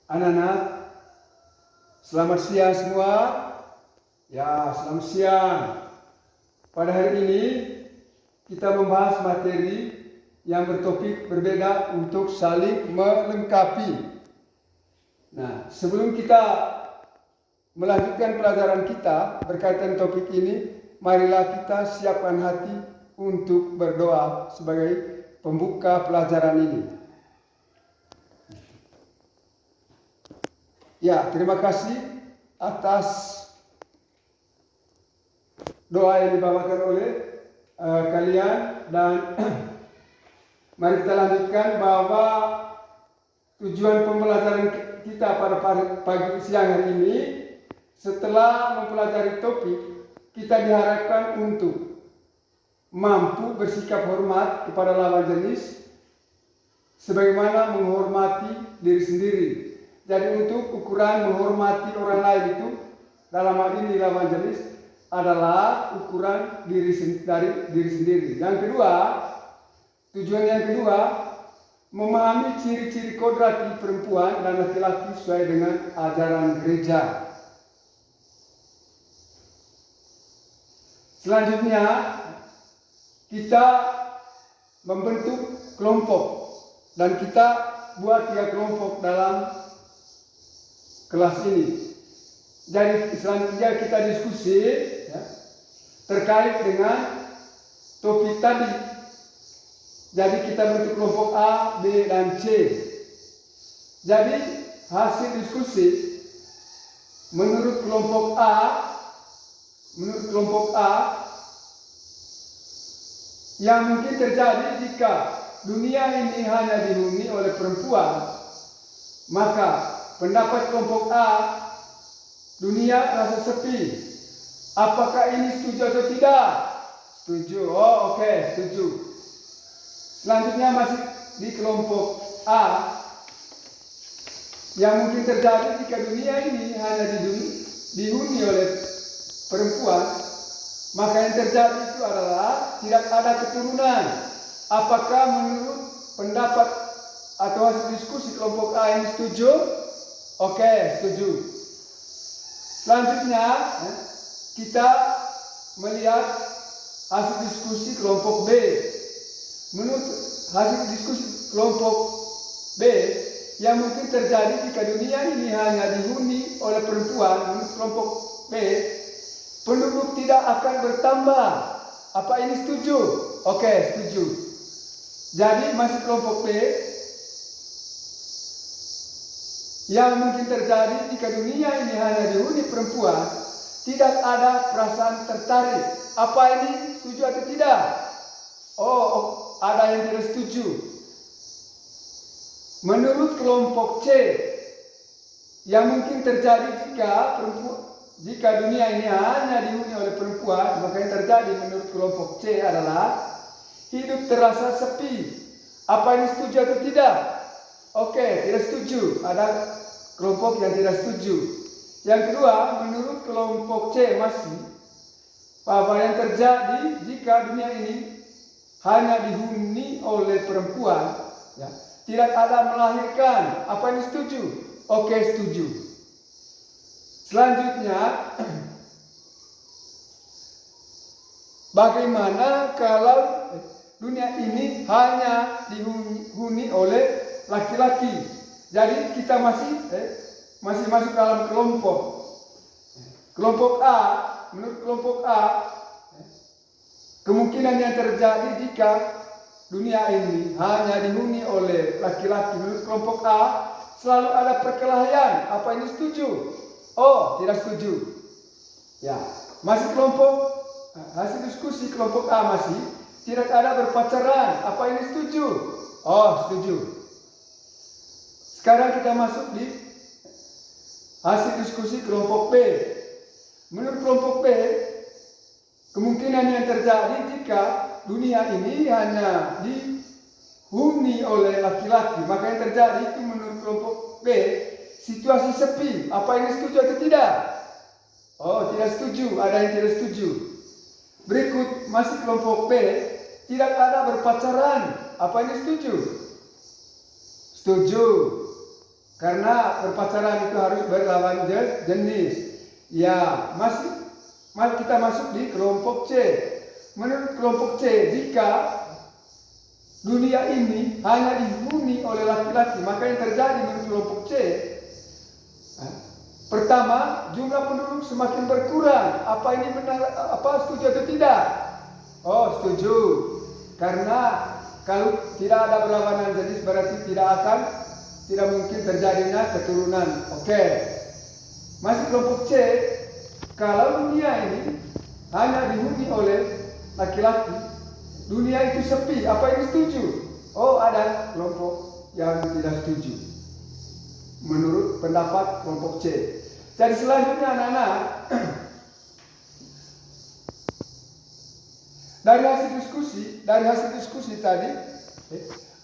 Anak-anak, selamat siang semua. Ya, selamat siang. Pada hari ini kita membahas materi yang bertopik berbeda untuk saling melengkapi. Nah, sebelum kita melanjutkan pelajaran kita berkaitan topik ini, marilah kita siapkan hati untuk berdoa sebagai pembuka pelajaran ini. Ya, terima kasih atas doa yang dibawakan oleh kalian, dan mari kita lanjutkan bahwa tujuan pembelajaran kita pada pagi siang hari ini, setelah mempelajari topik, kita diharapkan untuk mampu bersikap hormat kepada lawan jenis sebagaimana menghormati diri sendiri. Jadi untuk ukuran menghormati orang lain itu dalam hal ini lawan jenis adalah ukuran dari diri sendiri. Yang kedua, tujuan yang kedua, memahami ciri-ciri kodrati perempuan dan laki-laki sesuai dengan ajaran gereja. Selanjutnya, kita membentuk kelompok dan kita buat 3 kelompok dalam kelas ini. Jadi selanjutnya kita diskusi ya, terkait dengan topik tadi. Jadi kita bentuk kelompok A, B, dan C. Jadi hasil diskusi menurut kelompok A yang mungkin terjadi jika dunia ini hanya dihuni oleh perempuan, maka pendapat kelompok A, dunia rasa sepi. Apakah ini setuju atau tidak? Setuju. Oh, oke, setuju. Selanjutnya masih di kelompok A, yang mungkin terjadi jika dunia ini hanya dihuni oleh perempuan, maka yang terjadi itu adalah tidak ada keturunan. Apakah menurut pendapat atau hasil diskusi kelompok A ini setuju? Oke, setuju. Selanjutnya kita melihat hasil diskusi kelompok B. Menurut hasil diskusi kelompok B, yang mungkin terjadi jika dunia ini hanya dihuni oleh perempuan, menurut kelompok B, penduduk tidak akan bertambah. Apa ini setuju? Oke, setuju. Jadi masih kelompok B, yang mungkin terjadi jika dunia ini hanya dihuni perempuan, tidak ada perasaan tertarik. Apa ini setuju atau tidak? Oh, ada yang tidak setuju. Menurut kelompok C, yang mungkin terjadi jika dunia ini hanya dihuni oleh perempuan, maka yang terjadi menurut kelompok C adalah hidup terasa sepi. Apa ini setuju atau tidak? Oke, tidak setuju. Ada kelompok yang tidak setuju. Yang kedua, menurut kelompok C masih, apa yang terjadi jika dunia ini hanya dihuni oleh perempuan, ya, tidak ada melahirkan. Apa ini setuju? Oke, setuju. Selanjutnya, bagaimana kalau dunia ini hanya dihuni oleh laki-laki? Jadi kita masih masuk dalam kelompok A. Menurut kelompok A, kemungkinan yang terjadi jika dunia ini hanya dihuni oleh laki-laki, menurut kelompok A selalu ada perkelahian. Apa ini setuju? Oh, tidak setuju. Ya, masih hasil diskusi kelompok A masih tidak ada berpacaran. Apa ini setuju? Oh, setuju. Sekarang kita masuk di hasil diskusi kelompok B. Menurut kelompok B, kemungkinan yang terjadi jika dunia ini hanya dihuni oleh laki-laki, maka yang terjadi itu menurut kelompok B, situasi sepi. Apa ini setuju atau tidak? Oh, tidak setuju. Ada yang tidak setuju. Berikut masih kelompok B, tidak ada berpacaran. Apa ini setuju? Setuju. Karena berpacaran itu harus berlawan jenis. Ya, mari kita masuk di kelompok C. Menurut kelompok C, jika dunia ini hanya dihuni oleh laki-laki, maka yang terjadi menurut kelompok C, pertama, jumlah penduduk semakin berkurang. Apa ini benar? Apa setuju atau tidak? Oh, setuju. Karena kalau tidak ada berlawanan jenis berarti tidak mungkin terjadinya keturunan. Oke. Masih kelompok C, kalau dunia ini hanya dihuni oleh laki-laki, dunia itu sepi. Apa ini setuju? Oh, ada kelompok yang tidak setuju. Menurut pendapat kelompok C. Jadi selanjutnya anak-anak, dari hasil diskusi tadi,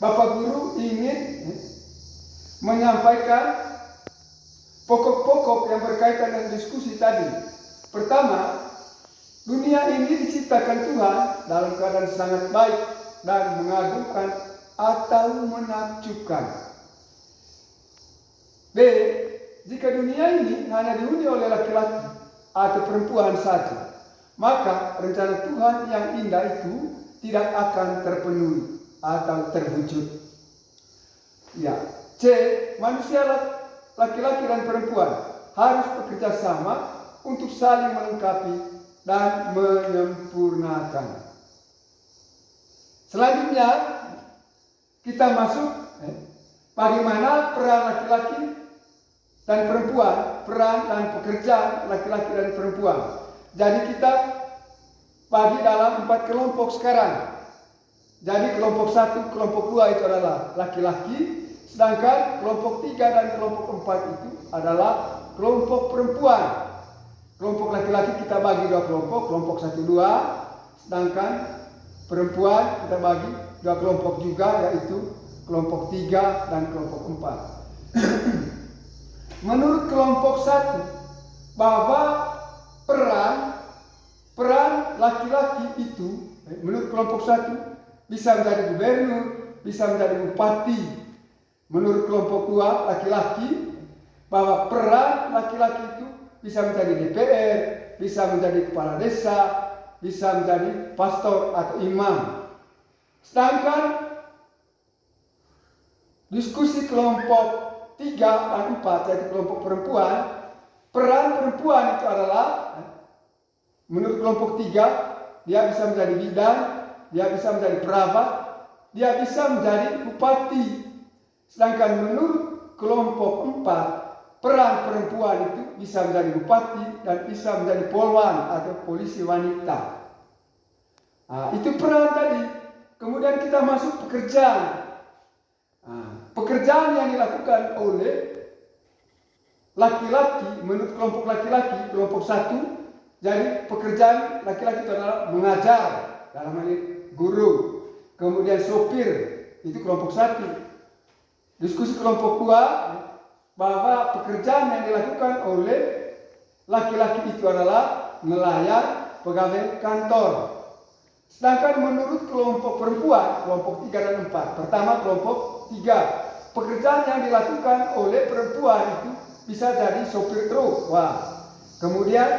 Bapak Guru ingin menyampaikan pokok-pokok yang berkaitan dengan diskusi tadi. Pertama, dunia ini diciptakan Tuhan dalam keadaan sangat baik dan mengagumkan atau menakjubkan. B. Jika dunia ini hanya dihuni oleh laki-laki atau perempuan saja, maka rencana Tuhan yang indah itu tidak akan terpenuhi atau terwujud. Ya. C. Manusia laki-laki dan perempuan harus bekerja sama untuk saling melengkapi dan menyempurnakan. Selanjutnya kita masuk bagaimana peran laki-laki dan perempuan, peran dan pekerjaan laki-laki dan perempuan. Jadi kita bagi dalam 4 kelompok sekarang. Jadi kelompok 1, kelompok 2 itu adalah laki-laki, sedangkan kelompok 3 dan kelompok 4 itu adalah kelompok perempuan. Kelompok laki-laki kita bagi 2 kelompok, kelompok 1, 2, sedangkan perempuan kita bagi 2 kelompok juga, yaitu kelompok 3 dan kelompok 4. Menurut kelompok 1, bahwa peran laki-laki itu, menurut kelompok 1, bisa menjadi gubernur, bisa menjadi bupati. Menurut kelompok 2, laki-laki, bahwa peran laki-laki itu bisa menjadi DPR, bisa menjadi kepala desa, bisa menjadi pastor atau imam. Sedangkan diskusi kelompok 3 dan 4, yaitu kelompok perempuan, peran perempuan itu adalah, menurut kelompok 3, dia bisa menjadi bidan, dia bisa menjadi perawat, dia bisa menjadi bupati. Sedangkan menurut kelompok 4, peran perempuan itu bisa menjadi bupati dan bisa menjadi polwan atau polisi wanita. Nah, itu peran tadi. Kemudian kita masuk pekerjaan. Pekerjaan yang dilakukan oleh laki-laki, menurut kelompok laki-laki, kelompok 1, jadi pekerjaan laki-laki itu adalah mengajar, dalam hal ini guru. Kemudian sopir, itu kelompok 1. Diskusi kelompok 2, bahwa pekerjaan yang dilakukan oleh laki-laki itu adalah nelayan, pegawai kantor. Sedangkan menurut kelompok perempuan, kelompok 3 dan 4. Pertama kelompok 3, pekerjaan yang dilakukan oleh perempuan itu bisa jadi sopir truk. Kemudian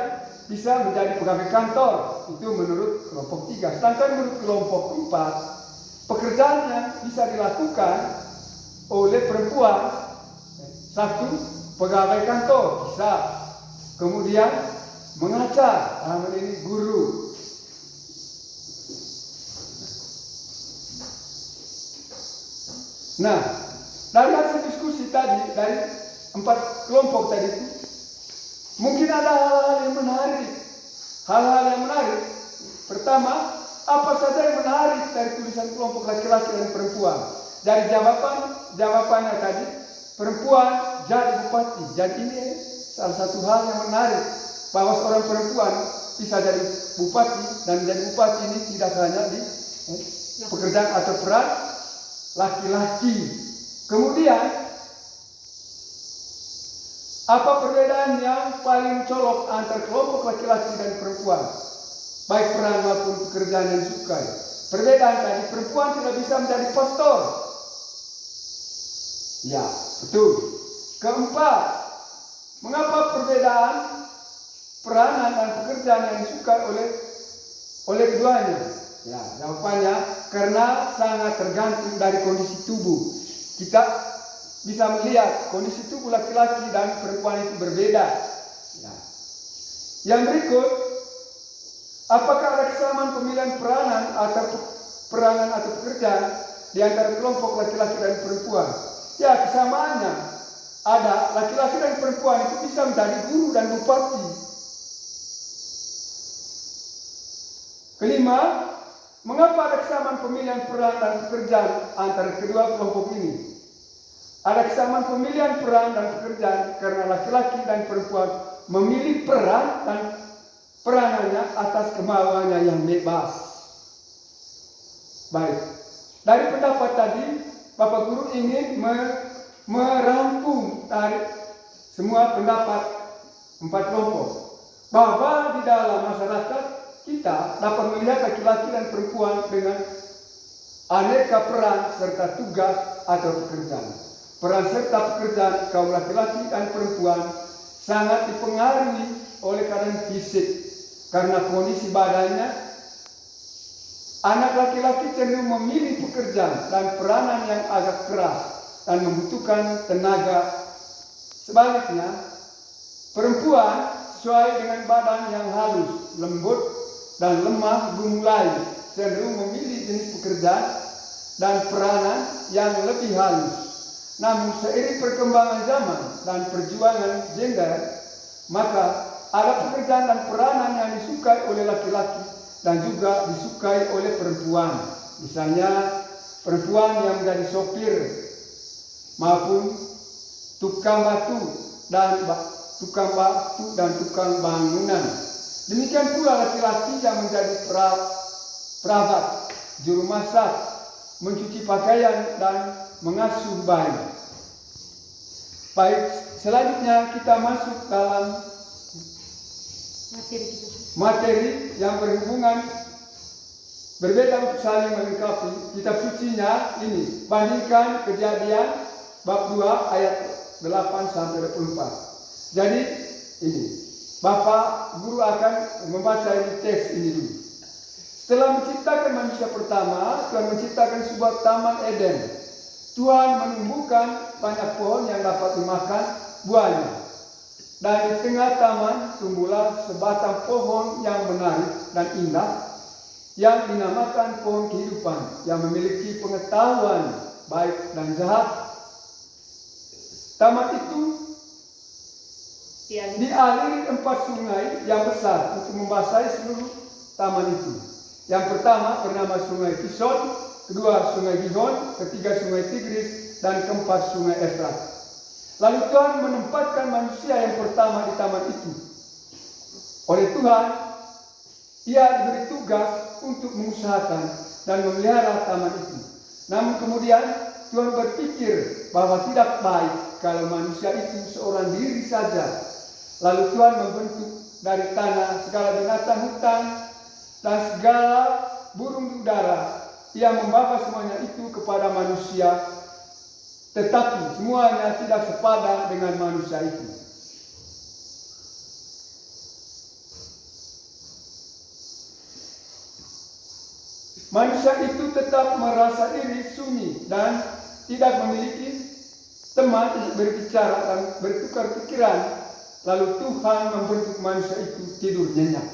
bisa menjadi pegawai kantor. Itu menurut kelompok 3. Sedangkan menurut kelompok 4, pekerjaan yang bisa dilakukan oleh perempuan, 1, pegawai kantor bisa. Kemudian mengajar, dalam ini guru. Nah, dari hasil diskusi tadi, dari 4 kelompok tadi itu, mungkin ada hal-hal yang menarik. Hal-hal yang menarik. Pertama, apa saja yang menarik dari tulisan kelompok laki-laki dan perempuan? Dari jawabannya tadi, perempuan jadi bupati. Jadi ini salah satu hal yang menarik, bahwa seorang perempuan bisa jadi bupati, dan jadi bupati ini tidak hanya di pekerjaan atau peran laki-laki. Kemudian, apa perbedaan yang paling colok antara kelompok laki-laki dan perempuan, baik peran maupun pekerjaan yang disukai? Perbedaan tadi, perempuan tidak bisa menjadi pastor. Ya, betul. Keempat, mengapa perbedaan peranan dan pekerjaan yang disukai oleh keduanya? Ya, jawabannya karena sangat tergantung dari kondisi tubuh. Kita bisa melihat kondisi tubuh laki-laki dan perempuan itu berbeda. Ya. Yang berikut, apakah ada kesamaan pemilihan peranan atau pekerjaan di antara kelompok laki-laki dan perempuan? Ya, kesamaannya ada. Laki-laki dan perempuan itu bisa menjadi guru dan bupati. Kelima, mengapa ada kesamaan pemilihan peran dan pekerjaan antara kedua kelompok ini? Ada kesamaan pemilihan peran dan pekerjaan karena laki-laki dan perempuan memilih peran dan peranannya atas kemauannya yang bebas. Baik, dari pendapat tadi, Bapak Guru ingin merangkum dari semua pendapat 4 kelompok, bahwa di dalam masyarakat kita dapat melihat laki-laki dan perempuan dengan aneka peran serta tugas atau pekerjaan. Peran serta pekerjaan kaum laki-laki dan perempuan sangat dipengaruhi oleh keadaan fisik. Karena kondisi badannya, anak laki-laki cenderung memilih pekerjaan dan peranan yang agak keras dan membutuhkan tenaga. Sebaliknya, perempuan sesuai dengan badan yang halus, lembut, dan lemah gemulai cenderung memilih jenis pekerjaan dan peranan yang lebih halus. Namun seiring perkembangan zaman dan perjuangan gender, maka ada pekerjaan dan peranan yang disukai oleh laki-laki dan juga disukai oleh perempuan. Misalnya perempuan yang menjadi sopir maupun tukang batu dan tukang bangunan. Demikian pula laki-laki yang menjadi perawat, juru masak, mencuci pakaian dan mengasuh bayi. Baik, selanjutnya kita masuk dalam materi yang berhubungan berbeda untuk saling melengkapi. Kitab sucinya ini, bandingkan Kejadian bab 2 ayat 8 sampai 24. Jadi ini, Bapak Guru akan membaca ini teks ini dulu. Setelah menciptakan manusia pertama, Tuhan menciptakan sebuah taman Eden. Tuhan menumbuhkan banyak pohon yang dapat dimakan buahnya. Dan di tengah taman tumbuhlah sebatang pohon yang menarik dan indah, yang dinamakan pohon kehidupan, yang memiliki pengetahuan baik dan jahat. Taman itu dialiri 4 sungai yang besar untuk membasahi seluruh taman itu. Yang pertama bernama Sungai Pison, kedua Sungai Gihon, ketiga Sungai Tigris, dan keempat Sungai Efrat. Lalu Tuhan menempatkan manusia yang pertama di taman itu. Oleh Tuhan, ia diberi tugas untuk mengusahakan dan memelihara taman itu. Namun kemudian Tuhan berpikir bahwa tidak baik kalau manusia itu seorang diri saja. Lalu Tuhan membentuk dari tanah segala binatang hutan dan segala burung di udara. Ia membawa semuanya itu kepada manusia, tetapi semuanya tidak sepadan dengan manusia itu. Manusia itu tetap merasa iri, sunyi, dan tidak memiliki teman untuk berbicara dan bertukar pikiran. Lalu Tuhan membentuk manusia itu tidur nyenyak.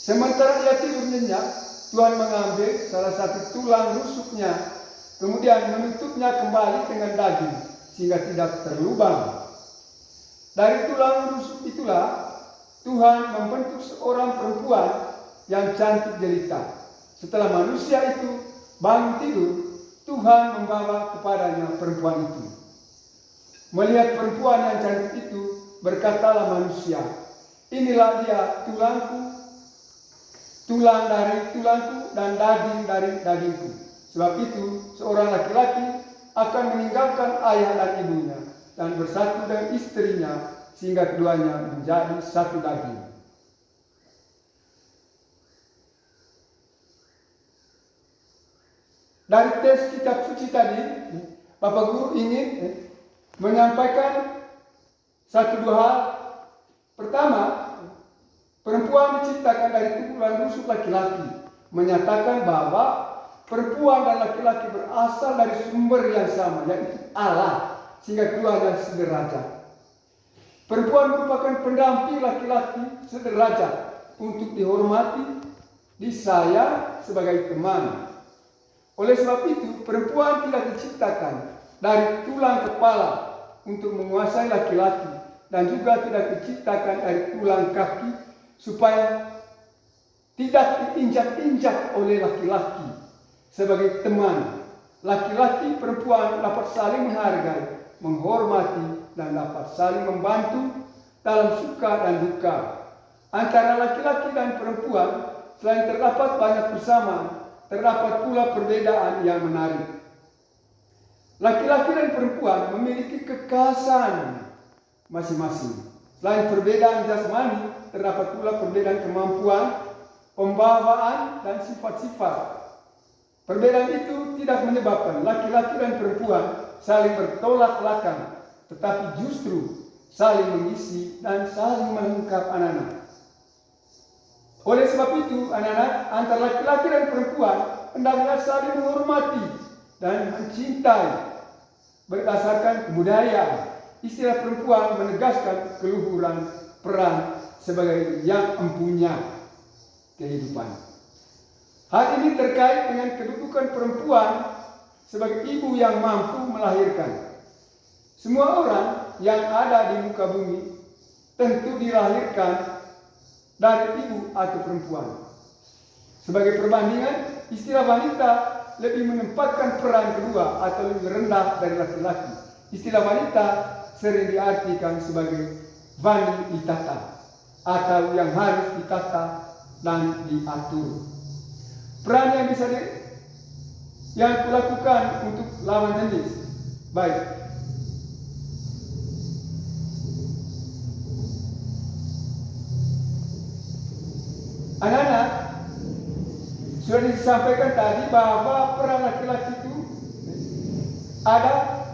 Sementara ia tidur nyenyak, Tuhan mengambil salah satu tulang rusuknya, kemudian menutupnya kembali dengan daging, sehingga tidak terlubang. Dari tulang rusuk itulah Tuhan membentuk seorang perempuan yang cantik jelita. Setelah manusia itu bangun tidur, Tuhan membawa kepadanya perempuan itu. Melihat perempuan yang cantik itu, berkatalah manusia, "Inilah dia tulangku, tulang dari tulangku dan daging dari dagingku." Sebab itu seorang laki-laki akan meninggalkan ayah dan ibunya dan bersatu dengan istrinya, sehingga keduanya menjadi satu daging. Dari teks kitab suci tadi, Bapak Guru ingin menyampaikan satu dua hal. Pertama, perempuan diciptakan dari tulang rusuk laki-laki, menyatakan bahwa perempuan dan laki-laki berasal dari sumber yang sama, yaitu Allah, sehingga keduanya sederajat. Perempuan merupakan pendamping laki-laki sederajat untuk dihormati, disayang sebagai teman. Oleh sebab itu, perempuan tidak diciptakan dari tulang kepala untuk menguasai laki-laki, dan juga tidak diciptakan dari tulang kaki supaya tidak diinjak-injak oleh laki-laki sebagai teman. Laki-laki perempuan dapat saling menghargai, menghormati, dan dapat saling membantu dalam suka dan duka. Antara laki-laki dan perempuan, selain terdapat banyak persamaan, terdapat pula perbedaan yang menarik. Laki-laki dan perempuan memiliki kekhasan masing-masing. Selain perbedaan jasmani, terdapat pula perbedaan kemampuan, pembawaan, dan sifat-sifat. Perbedaan itu tidak menyebabkan laki-laki dan perempuan saling bertolak belakang, tetapi justru saling mengisi dan saling melengkap anak-anak. Oleh sebab itu, anak-anak, antara laki-laki dan perempuan hendaklah saling menghormati dan mencintai berdasarkan kebudayaan. Istilah perempuan menegaskan keluhuran peran sebagai yang empunya kehidupan. Hal ini terkait dengan kedudukan perempuan sebagai ibu yang mampu melahirkan. Semua orang yang ada di muka bumi tentu dilahirkan dari ibu atau perempuan. Sebagai perbandingan, istilah wanita lebih menempatkan peran kedua atau lebih rendah dari laki-laki. Istilah wanita sering diartikan sebagai vani ditata atau yang harus ditata dan diatur. Peran yang bisa yang kulakukan untuk lawan jenis. Baik. Anak-anak, sudah disampaikan tadi bahwa peran laki-laki itu ada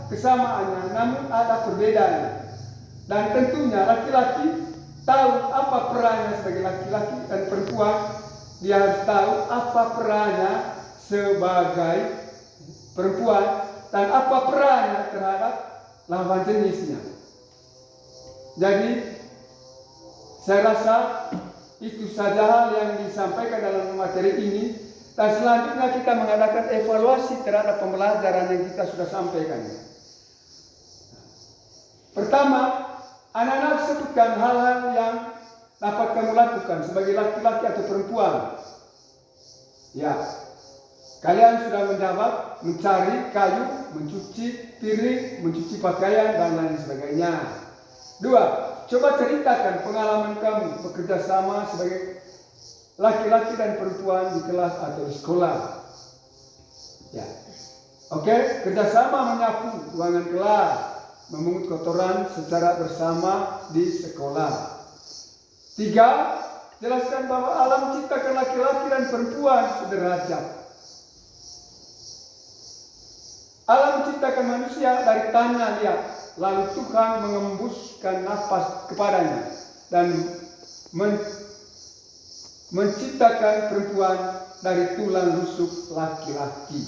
kesamaannya, namun ada perbedaan. Dan tentunya laki-laki tahu apa perannya sebagai laki-laki, dan perempuan dia harus tahu apa perannya sebagai perempuan dan apa perannya terhadap lawan jenisnya. Jadi saya rasa itu saja hal yang disampaikan dalam materi ini, dan selanjutnya kita mengadakan evaluasi terhadap pembelajaran yang kita sudah sampaikan. Pertama, anak-anak sebutkan hal-hal yang dapat kamu lakukan sebagai laki-laki atau perempuan. Ya, kalian sudah menjawab mencari kayu, mencuci piring, mencuci pakaian, dan lain sebagainya. Dua, coba ceritakan pengalaman kamu bekerja sama sebagai laki-laki dan perempuan di kelas atau di sekolah. Ya, oke, kerjasama menyapu ruangan kelas, memungut kotoran secara bersama di sekolah. Tiga, jelaskan bahwa alam menciptakan laki-laki dan perempuan sederajat. Alam menciptakan manusia dari tanah liat, lalu Tuhan mengembuskan nafas kepadanya dan menciptakan perempuan dari tulang rusuk laki-laki.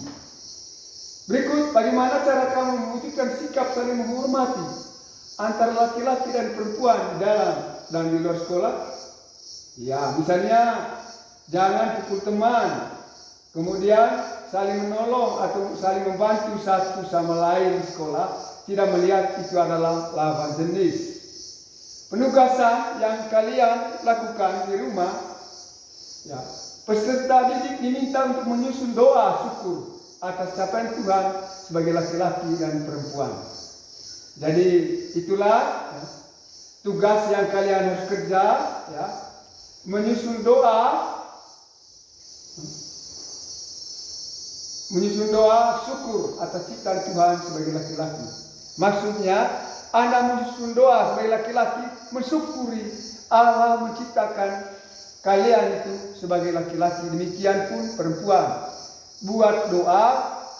Berikut bagaimana cara kamu mewujudkan sikap saling menghormati antara laki-laki dan perempuan di dalam dan di luar sekolah. Ya, misalnya jangan pukul teman, kemudian saling menolong atau saling membantu satu sama lain di sekolah, tidak melihat itu adalah lawan jenis. Penugasan yang kalian lakukan di rumah, ya, peserta didik diminta untuk menyusun doa syukur atas capaian Tuhan sebagai laki-laki dan perempuan. Jadi itulah ya, tugas yang kalian harus kerja, ya, menyusun doa syukur atas ciptaan Tuhan sebagai laki-laki. Maksudnya Anda menyusun doa sebagai laki-laki, mensyukuri Allah menciptakan kalian itu sebagai laki-laki. Demikian pun perempuan, buat doa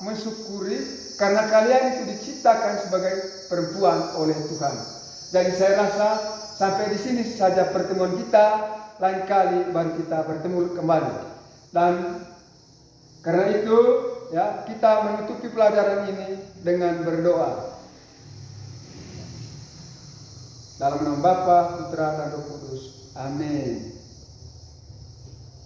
mensyukuri Karena kalian itu diciptakan sebagai perempuan oleh Tuhan. Jadi saya rasa sampai di sini saja pertemuan kita. Lain kali baru kita bertemu kembali. Dan karena itu ya kita menutupi pelajaran ini dengan berdoa. Dalam nama Bapa, Putra, dan Roh Kudus. Amin.